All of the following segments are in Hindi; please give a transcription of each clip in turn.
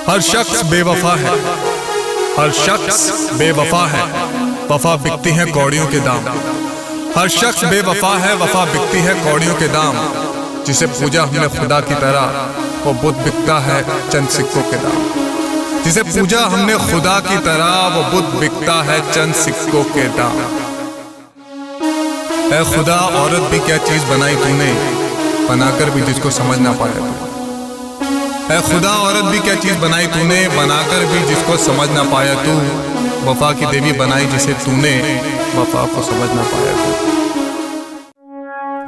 हर शख्स बेवफा है, हर शख्स बेवफा है, वफा बिकती है कौड़ियों के दाम। हर शख्स बेवफा है, वफा बिकती है कौड़ियों के दाम। जिसे पूजा हमने खुदा की तरह, वो बुत बिकता है चंद सिक्कों के दाम। जिसे पूजा हमने खुदा की तरह, वो बुत बिकता है चंद सिक्कों के दाम। ऐ खुदा, औरत भी क्या चीज बनाई तूने, बनाकर भी जिसको समझ ना पाया तू। ऐ खुदा, औरत भी क्या चीज बनाई तूने, बनाकर भी जिसको समझ ना पाया तू। वफा की देवी बनाई जिसे तूने, वफा को समझ ना पाया तू।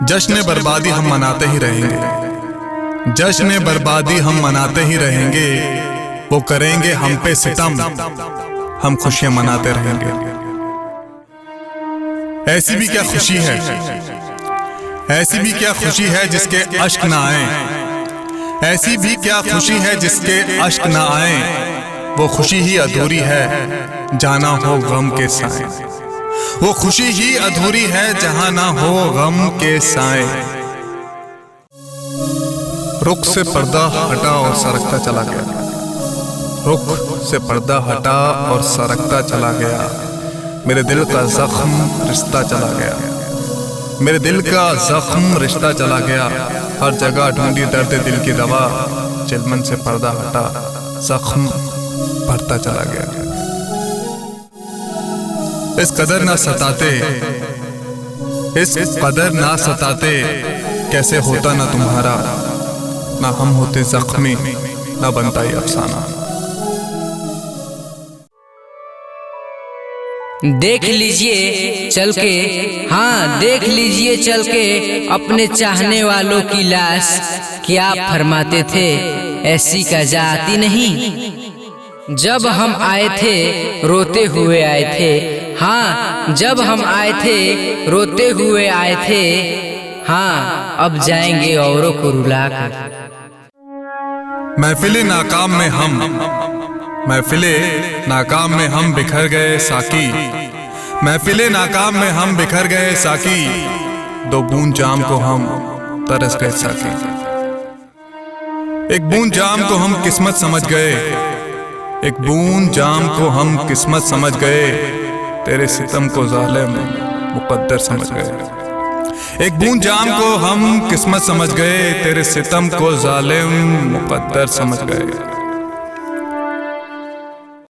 जश्न बर्बादी हम मनाते ही रहेंगे, जश्न बर्बादी हम मनाते ही रहेंगे। वो करेंगे हम पे सितम, हम खुशियां मनाते रहेंगे। ऐसी भी क्या खुशी है, ऐसी भी क्या खुशी है जिसके अश्क ना आए। ऐसी भी क्या खुशी है जिसके अश्क ना आए। वो खुशी ही अधूरी है जाना हो गम के साए। वो खुशी ही अधूरी है जहां ना हो गम के साए। रुख से पर्दा हटा और सरकता चला गया, रुख से पर्दा हटा और सरकता चला गया। मेरे दिल का जख्म रिश्ता चला गया, मेरे दिल का जख्म रिश्ता चला गया। हर जगह ढूंढी दर्द दिल की दवा, चिलमन से पर्दा हटा जख्म भरता चला गया। इस कदर ना सताते, इस कदर ना सताते, कैसे होता ना तुम्हारा। ना हम होते जख्मी, ना बनता ये अफसाना। देख लीजिए चल के, हाँ देख लीजिए चल के अपने चाहने वालों की लाश। क्या आप फरमाते थे ऐसी का जाती नहीं। जब हम आए थे रोते हुए आए थे, हाँ जब हम आए थे रोते हुए आए थे। हाँ अब जाएंगे औरों को रुलाकर। महफिले नाकाम में हम, महफिले नाकाम में हम बिखर गए साकी। महफिले नाकाम में हम बिखर गए साकी। दो बूंद जाम को हम तरस गए साकी। एक बूंद जाम को हम किस्मत समझ गए, एक बूंद जाम को हम किस्मत समझ गए। तेरे सितम को जालिम मुकद्दर समझ गए। एक बूंद जाम को हम किस्मत समझ गए, तेरे सितम को जालिम मुकद्दर समझ गए।